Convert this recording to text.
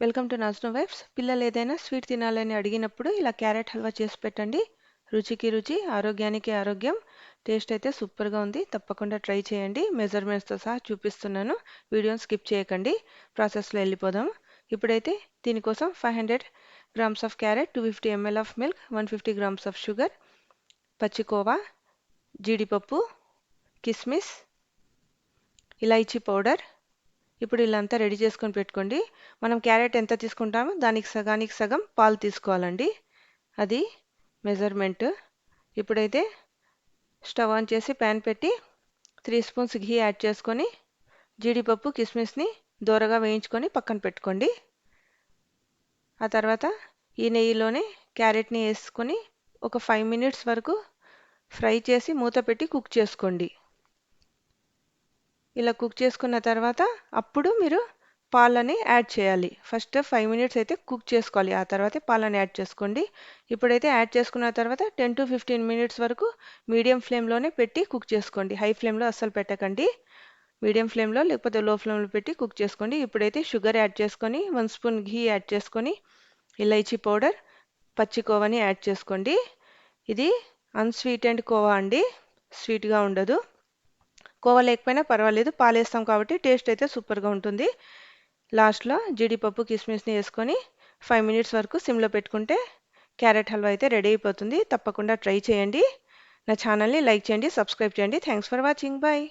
Welcome to నాజ్నో vibes. పిల్లలు ఏదైనా sweet తినాలని అడిగినప్పుడు ఇలా క్యారెట్ హల్వా చేసి పెట్టండి. రుచికి రుచి, ఆరోగ్యానికి ఆరోగ్యం. టేస్ట్ అయితే సూపర్గా ఉంది. తప్పకుండా ట్రై చేయండి. మెజర్మెంట్స్తో సహా చూపిస్తున్నాను. వీడియోని స్కిప్ చేయకండి. ప్రాసెస్లో వెళ్ళిపోదాం. ఇప్పుడైతే దీనికోసం 500 grams of carrot, 250 ml of milk, 150 grams of sugar, పచ్చికోవా, జీడిపప్పు, కిస్మిస్, ఇలాచీ పౌడర్. ఇప్పుడు ఇలా అంతా రెడీ చేసుకొని పెట్టుకోండి. మనం క్యారెట్ ఎంత తీసుకుంటామో దానికి సగానికి సగం పాలు తీసుకోవాలండి. అది మెజర్మెంట్. ఇప్పుడైతే స్టవ్ ఆన్ చేసి ప్యాన్ పెట్టి 3 స్పూన్స్ ఘీ యాడ్ చేసుకొని జీడిపప్పు కిస్మిస్ని దోరగా వేయించుకొని పక్కన పెట్టుకోండి. ఆ తర్వాత ఈ నెయ్యిలోనే క్యారెట్ని వేసుకొని ఒక 5 మినిట్స్ వరకు ఫ్రై చేసి మూత పెట్టి కుక్ చేసుకోండి. ఇలా కుక్ చేసుకున్న తర్వాత అప్పుడు మీరు పాలని యాడ్ చేయాలి. ఫస్ట్ 5 మినిట్స్ అయితే కుక్ చేసుకోవాలి. ఆ తర్వాతే పాలని యాడ్ చేసుకోండి. ఇప్పుడైతే యాడ్ చేసుకున్న తర్వాత 10 to 15 మినిట్స్ వరకు మీడియం ఫ్లేమ్లోనే పెట్టి కుక్ చేసుకోండి. హై ఫ్లేమ్లో అస్సలు పెట్టకండి. మీడియం ఫ్లేమ్లో లేకపోతే లో ఫ్లేమ్లో పెట్టి కుక్ చేసుకోండి. ఇప్పుడైతే షుగర్ యాడ్ చేసుకొని 1 స్పూన్ ఘీ యాడ్ చేసుకొని ఇలైచీ పౌడర్, పచ్చి కోవాని యాడ్ చేసుకోండి. ఇది అన్స్వీటెండ్ కోవా అండి, స్వీట్గా ఉండదు. కోవా లేకపోయినా పర్వాలేదు, పాలేస్తాం కాబట్టి టేస్ట్ అయితే సూపర్గా ఉంటుంది. లాస్ట్లో జీడిపప్పు కిస్మిస్ని వేసుకొని 5 మినిట్స్ వరకు సిమ్లో పెట్టుకుంటే క్యారెట్ హల్వా అయితే రెడీ అయిపోతుంది. తప్పకుండా ట్రై చేయండి. నా ఛానల్ని లైక్ చేయండి, సబ్స్క్రైబ్ చేయండి. Thanks for watching. బాయ్.